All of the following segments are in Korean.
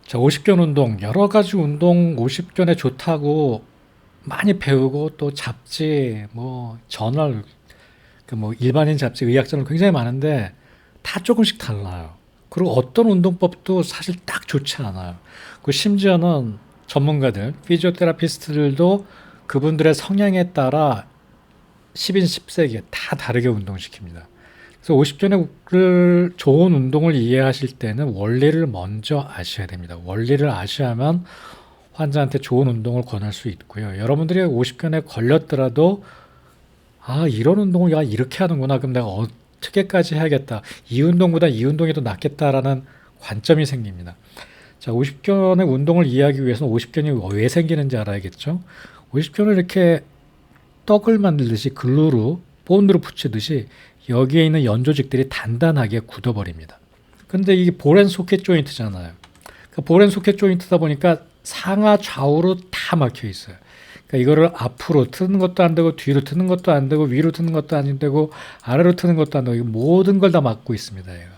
자, 50견 운동, 여러 가지 운동 50견에 좋다고 많이 배우고 또 잡지, 뭐 저널, 그 뭐 일반인 잡지, 의학 저널 굉장히 많은데 다 조금씩 달라요. 그리고 어떤 운동법도 사실 딱 좋지 않아요. 그 심지어는 전문가들, 피지오테라피스트들도 그분들의 성향에 따라 10인 10색에 다 다르게 운동시킵니다. 그래서 50견의 좋은 운동을 이해하실 때는 원리를 먼저 아셔야 됩니다. 원리를 아셔야만 환자한테 좋은 운동을 권할 수 있고요. 여러분들이 50견에 걸렸더라도 아, 이런 운동을 야, 이렇게 하는구나. 그럼 내가 어떻게까지 해야겠다. 이 운동보다 이 운동이 더 낫겠다라는 관점이 생깁니다. 자, 50견의 운동을 이해하기 위해서는 50견이 왜 생기는지 알아야겠죠. 50견을 이렇게 떡을 만들듯이 글루로 본드로 붙이듯이 여기에 있는 연조직들이 단단하게 굳어버립니다. 근데 이게 볼앤 소켓 조인트잖아요. 그 볼앤 소켓 조인트다 보니까 상하 좌우로 다 막혀 있어요. 그러니까 이거를 앞으로 트는 것도 안 되고 뒤로 트는 것도 안 되고 위로 트는 것도 안 되고 아래로 트는 것도 안 되고 모든 걸 다 막고 있습니다. 얘가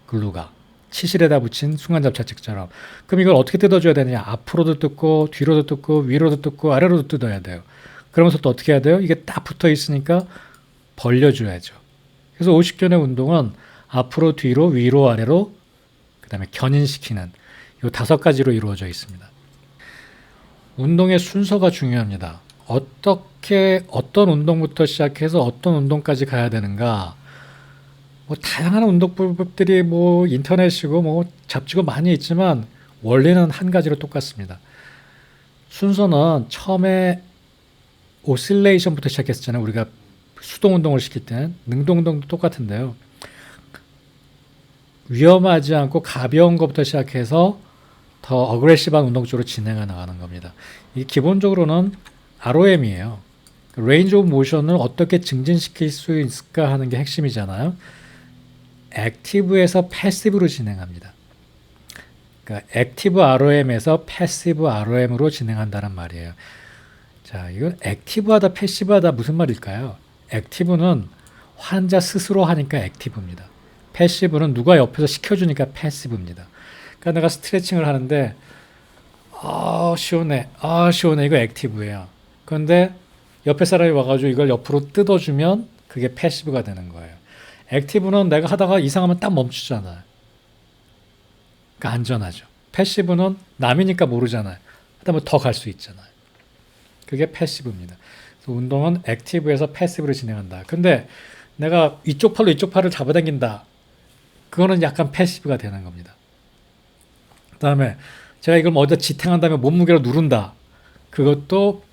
글루가 치실에다 붙인 순간접착제처럼. 그럼 이걸 어떻게 뜯어줘야 되느냐? 앞으로도 뜯고 뒤로도 뜯고 위로도 뜯고 아래로도 뜯어야 돼요. 그러면서 또 어떻게 해야 돼요? 이게 딱 붙어 있으니까 벌려줘야죠. 그래서 50견의 운동은 앞으로 뒤로 위로 아래로 그다음에 견인시키는 이 5가지로 이루어져 있습니다. 운동의 순서가 중요합니다. 어떤 운동부터 시작해서 어떤 운동까지 가야 되는가? 뭐 다양한 운동법들이 뭐 인터넷이고 뭐 잡지고 많이 있지만 원리는 한 가지로 똑같습니다. 순서는 처음에 오실레이션부터 시작했었잖아요. 우리가 수동 운동을 시킬 때는 능동 운동도 똑같은데요. 위험하지 않고 가벼운 것부터 시작해서 더 어그레시브한 운동 쪽으로 진행해 나가는 겁니다. 이 기본적으로는 ROM이에요. 레인지 오브 모션을 어떻게 증진시킬 수 있을까 하는 게 핵심이잖아요. 액티브에서 패시브로 진행합니다. 그러니까 액티브 ROM에서 패시브 ROM으로 진행한다는 말이에요. 자, 이건 액티브하다 패시브하다 무슨 말일까요? 액티브는 환자 스스로 하니까 액티브입니다. 패시브는 누가 옆에서 시켜주니까 패시브입니다. 그러니까 내가 스트레칭을 하는데 시원해 시원해 이거 액티브예요. 그런데 옆에 사람이 와가지고 이걸 옆으로 뜯어주면 그게 패시브가 되는 거예요. 액티브는 내가 하다가 이상하면 딱 멈추잖아요. 그러니까 안전하죠. 패시브는 남이니까 모르잖아요. 하다 보면 더 갈 수 있잖아요. 그게 패시브입니다. 그래서 운동은 액티브에서 패시브로 진행한다. 근데 내가 이쪽 팔로 이쪽 팔을 잡아당긴다. 그거는 약간 패시브가 되는 겁니다. 그 다음에 제가 이걸 어디다 지탱한 다음에 몸무게로 누른다. 그것도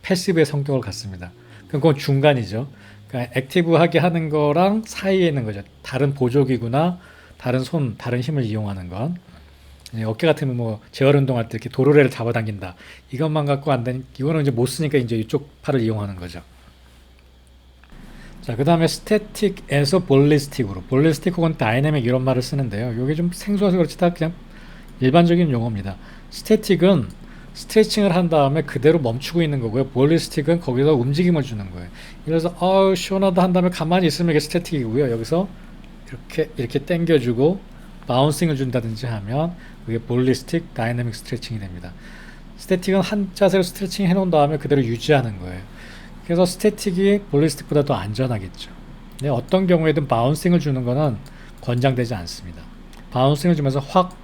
패시브의 성격을 갖습니다. 그건 중간이죠. 그러니까 액티브하게 하는 거랑 사이에 있는 거죠. 다른 보조기구나 다른 손, 다른 힘을 이용하는 건. 어깨 같으면 뭐 재활 운동할 때 이렇게 도로래를 잡아당긴다. 이것만 갖고 안 되니 이거는 이제 못 쓰니까 이제 이쪽 팔을 이용하는 거죠. 자, 그 다음에 스태틱에서 볼리스틱으로. 볼리스틱 혹은 다이내믹 이런 말을 쓰는데요. 이게 좀 생소해서 그렇지 다 그냥 일반적인 용어입니다. 스태틱은 스트레칭을 한 다음에 그대로 멈추고 있는 거고요. 볼리스틱은 거기서 움직임을 주는 거예요. 그래서 시원하다 한 다음에 가만히 있으면 이게 스태틱이고요. 여기서 이렇게 당겨주고 바운싱을 준다든지 하면 그게 볼리스틱 다이내믹 스트레칭이 됩니다. 스태틱은 한 자세로 스트레칭 해놓은 다음에 그대로 유지하는 거예요. 그래서 스태틱이 볼리스틱보다 더 안전하겠죠. 근데 어떤 경우에든 바운싱을 주는 거는 권장되지 않습니다. 바운싱을 주면서 확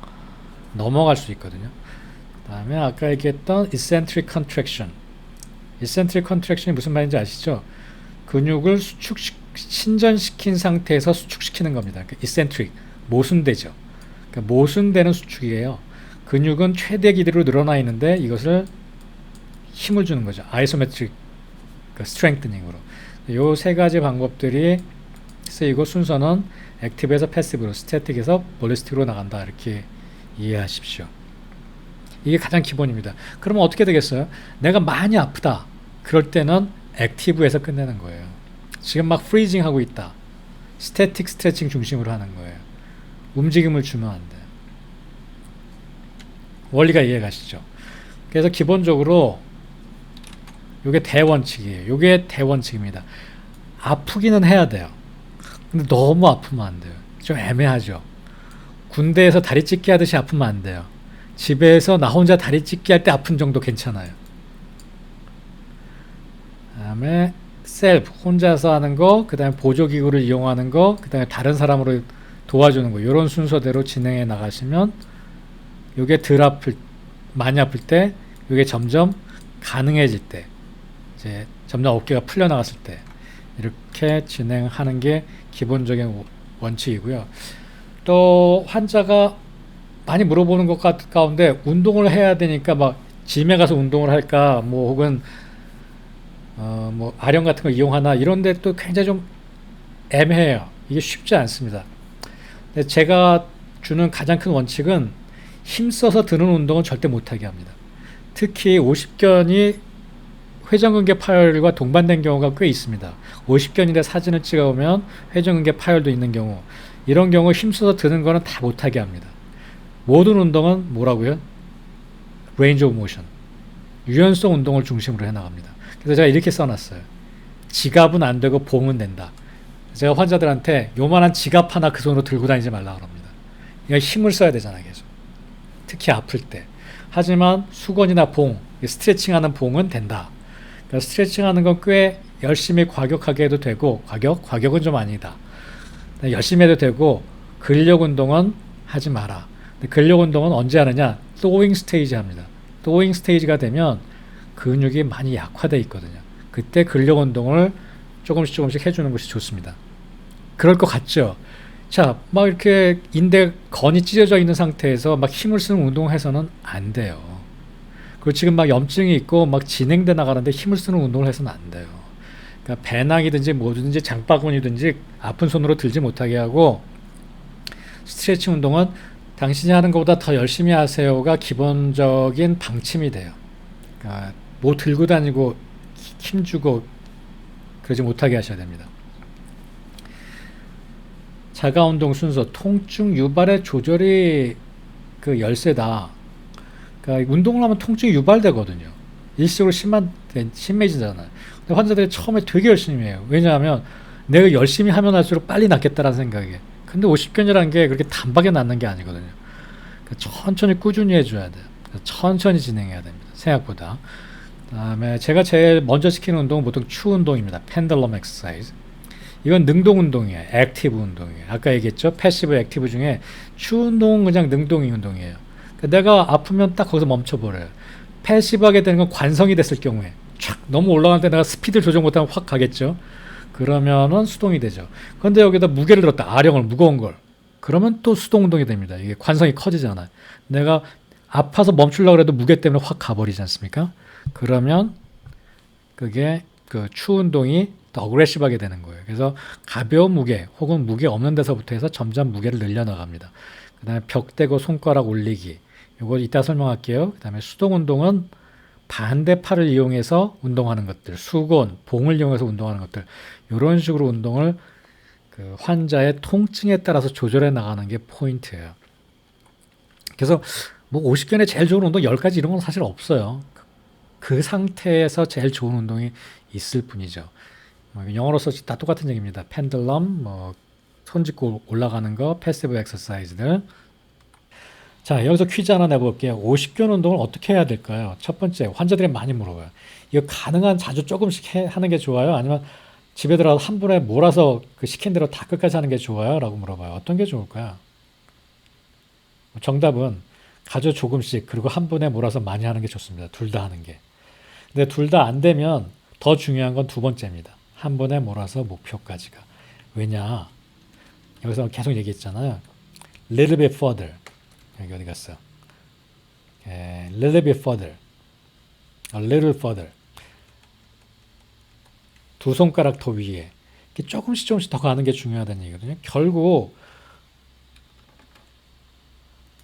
넘어갈 수 있거든요. 그 다음에 아까 얘기했던 eccentric contraction. eccentric contraction이 무슨 말인지 아시죠? 근육을 신전시킨 상태에서 수축시키는 겁니다. 그러니까 eccentric, 모순되죠. 그러니까 모순되는 수축이에요. 근육은 최대 길이로 늘어나 있는데 이것을 힘을 주는 거죠. 아이소메트릭 스트렝트닝으로. 이 세 가지 방법들이 쓰이고 순서는 액티브에서 패시브로, 스태틱에서 볼리스틱으로 나간다. 이렇게 이해하십시오. 이게 가장 기본입니다. 그러면 어떻게 되겠어요? 내가 많이 아프다. 그럴 때는 액티브에서 끝내는 거예요. 지금 막 프리징 하고 있다. 스태틱 스트레칭 중심으로 하는 거예요. 움직임을 주면 안 돼요. 원리가 이해가시죠? 그래서 기본적으로 이게 대원칙이에요. 이게 대원칙입니다. 아프기는 해야 돼요. 근데 너무 아프면 안 돼요. 좀 애매하죠. 군대에서 다리 찢기 하듯이 아프면 안 돼요. 집에서 나 혼자 다리 찢기 할 때 아픈 정도 괜찮아요. 그다음에 셀프 혼자서 하는 거, 그다음에 보조기구를 이용하는 거, 그다음에 다른 사람으로 도와주는 거 이런 순서대로 진행해 나가시면 이게 덜 아플 많이 아플 때 이게 점점 가능해질 때 이제 점점 어깨가 풀려 나갔을 때 이렇게 진행하는 게 기본적인 원칙이고요. 또 환자가 많이 물어보는 것 가운데 운동을 해야 되니까 막 짐에 가서 운동을 할까 뭐 혹은 뭐 아령 같은 거 이용하나 이런데 또 굉장히 좀 애매해요. 이게 쉽지 않습니다. 근데 제가 주는 가장 큰 원칙은 힘써서 드는 운동은 절대 못하게 합니다. 특히 50견이 회전근개 파열과 동반된 경우가 꽤 있습니다. 50견인데 사진을 찍어보면 회전근개 파열도 있는 경우 이런 경우 힘써서 드는 거는 다 못하게 합니다. 모든 운동은 뭐라고요? 레인지 오브 모션 유연성 운동을 중심으로 해나갑니다. 그래서 제가 이렇게 써놨어요. 지갑은 안 되고 봉은 된다. 제가 환자들한테 요만한 지갑 하나 그 손으로 들고 다니지 말라 그럽니다. 그러니까 힘을 써야 되잖아요, 계속. 특히 아플 때. 하지만 수건이나 봉, 스트레칭하는 봉은 된다. 그러니까 스트레칭하는 건 꽤 열심히 과격하게 해도 되고, 과격은 좀 아니다. 열심히 해도 되고, 근력 운동은 하지 마라. 근력 운동은 언제 하느냐? thawing 스테이지 합니다. thawing 스테이지가 되면 근육이 많이 약화되어 있거든요. 그때 근력 운동을 조금씩 해주는 것이 좋습니다. 그럴 것 같죠? 자, 막 이렇게 인대 건이 찢어져 있는 상태에서 막 힘을 쓰는 운동을 해서는 안 돼요. 그리고 지금 막 염증이 있고 막 진행돼 나가는데 힘을 쓰는 운동을 해서는 안 돼요. 그러니까 배낭이든지 뭐든지 장바구니든지 아픈 손으로 들지 못하게 하고 스트레칭 운동은 당신이 하는 것보다 더 열심히 하세요가 기본적인 방침이 돼요. 그러니까 뭐 들고 다니고 힘주고 그러지 못하게 하셔야 됩니다. 자가운동 순서 통증 유발의 조절이 그 열쇠다. 그러니까 운동을 하면 통증이 유발되거든요. 일시적으로 심해지잖아요. 근데 환자들이 처음에 되게 열심히 해요. 왜냐하면 내가 열심히 하면 할수록 빨리 낫겠다라는 생각에. 근데 50견이라는 게 그렇게 단박에 낫는 게 아니거든요. 그러니까 천천히 꾸준히 해줘야 돼요. 천천히 진행해야 됩니다. 생각보다. 그다음에 제가 제일 먼저 시키는 운동은 보통 추 운동입니다. 펜들럼 엑서사이즈. 이건 능동 운동이에요. 액티브 운동이에요. 아까 얘기했죠. 패시브 액티브 중에 추 운동은 그냥 능동이 운동이에요. 그러니까 내가 아프면 딱 거기서 멈춰버려요. 패시브하게 되는 건 관성이 됐을 경우에 촥 너무 올라갈 때 내가 스피드를 조정 못하면 확 가겠죠. 그러면은 수동이 되죠. 그런데 여기다 무게를 들었다. 아령을 무거운 걸. 그러면 또 수동 운동이 됩니다. 이게 관성이 커지잖아요. 내가 아파서 멈추려고 해도 무게 때문에 확 가버리지 않습니까? 그러면 그게 그 추 운동이 더 어그레시브하게 되는 거예요. 그래서 가벼운 무게 혹은 무게 없는 데서부터 해서 점점 무게를 늘려나갑니다. 그 다음에 벽 대고 손가락 올리기. 이거 이따 설명할게요. 그 다음에 수동 운동은 반대 팔을 이용해서 운동하는 것들, 수건, 봉을 이용해서 운동하는 것들, 이런 식으로 운동을 그 환자의 통증에 따라서 조절해 나가는 게 포인트예요. 그래서 뭐 50견에 제일 좋은 운동 10가지 이런 건 사실 없어요. 그 상태에서 제일 좋은 운동이 있을 뿐이죠. 영어로 써지 다 똑같은 얘기입니다. 펜들럼, 뭐 손 짚고 올라가는 거, 패시브 엑서사이즈들. 자, 여기서 퀴즈 하나 내볼게요. 50견 운동을 어떻게 해야 될까요? 첫 번째, 환자들이 많이 물어봐요. 이거 가능한 자주 조금씩 하는 게 좋아요? 아니면 집에 들어가서 한 번에 몰아서 그 시킨 대로 다 끝까지 하는 게 좋아요? 라고 물어봐요. 어떤 게 좋을까요? 정답은 가져 조금씩 그리고 한 번에 몰아서 많이 하는 게 좋습니다. 둘 다 하는 게. 근데 둘 다 안 되면 더 중요한 건 두 번째입니다. 한 번에 몰아서 목표까지가. 왜냐? 여기서 계속 얘기했잖아요. Little bit further. 여기 어디 갔어? Little bit further. A little further. 두 손가락 더 위에. 이렇게 조금씩 더 가는 게 중요하다는 얘기거든요. 결국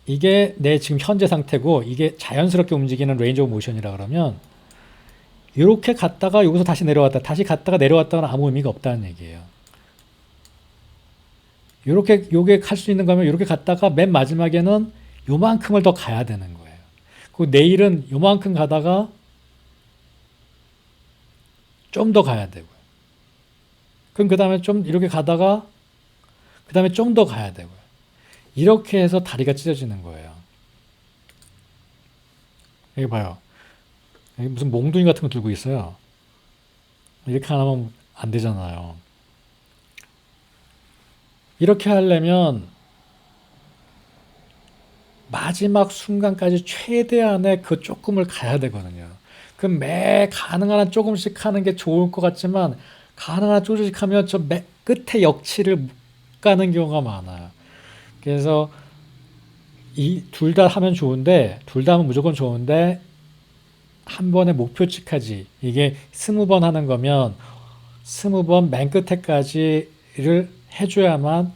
이게 내 지금 현재 상태고 이게 자연스럽게 움직이는 레인지 오브 모션이라 그러면 이렇게 갔다가 여기서 다시 내려왔다 다시 갔다가 내려왔다는 아무 의미가 없다는 얘기예요. 요게 갈 수 있는 거면 이렇게 갔다가 맨 마지막에는 요만큼을 더 가야 되는 거예요. 그 내일은 요만큼 가다가 좀 더 가야 되고요. 그럼 그 다음에 좀 이렇게 가다가 그 다음에 좀 더 가야 되고요. 이렇게 해서 다리가 찢어지는 거예요. 여기 봐요. 여기 무슨 몽둥이 같은 거 들고 있어요. 이렇게 안 하면 안 되잖아요. 이렇게 하려면 마지막 순간까지 최대한의 그 조금을 가야 되거든요. 그 매 가능한 한 조금씩 하는 게 좋을 것 같지만 가능한 한 조금씩 하면 저 끝에 역치를 못 가는 경우가 많아요. 그래서 이 둘 다 하면 좋은데 둘 다 하면 무조건 좋은데 한 번에 목표치까지 이게 20번 하는 거면 20번 맨 끝에까지를 해줘야만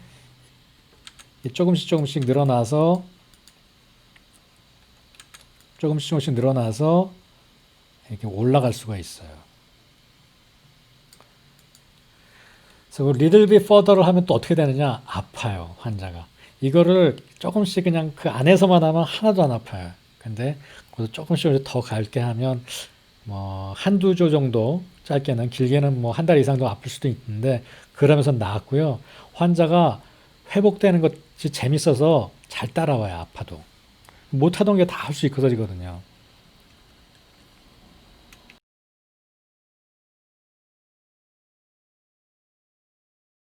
조금씩 조금씩 늘어나서 조금씩 조금씩 늘어나서 이렇게 올라갈 수가 있어요. 그래서 그 little bit further를 하면 또 어떻게 되느냐? 아파요, 환자가. 이거를 조금씩 그냥 그 안에서만 하면 하나도 안 아파요. 근데 그것도 조금씩 더 갈게 하면 뭐 한두 주 정도 짧게는 길게는 뭐 한 달 이상도 아플 수도 있는데 그러면서 나았고요. 환자가 회복되는 것이 재밌어서 잘 따라와요, 아파도. 못하던 게 다 할 수 있거든요.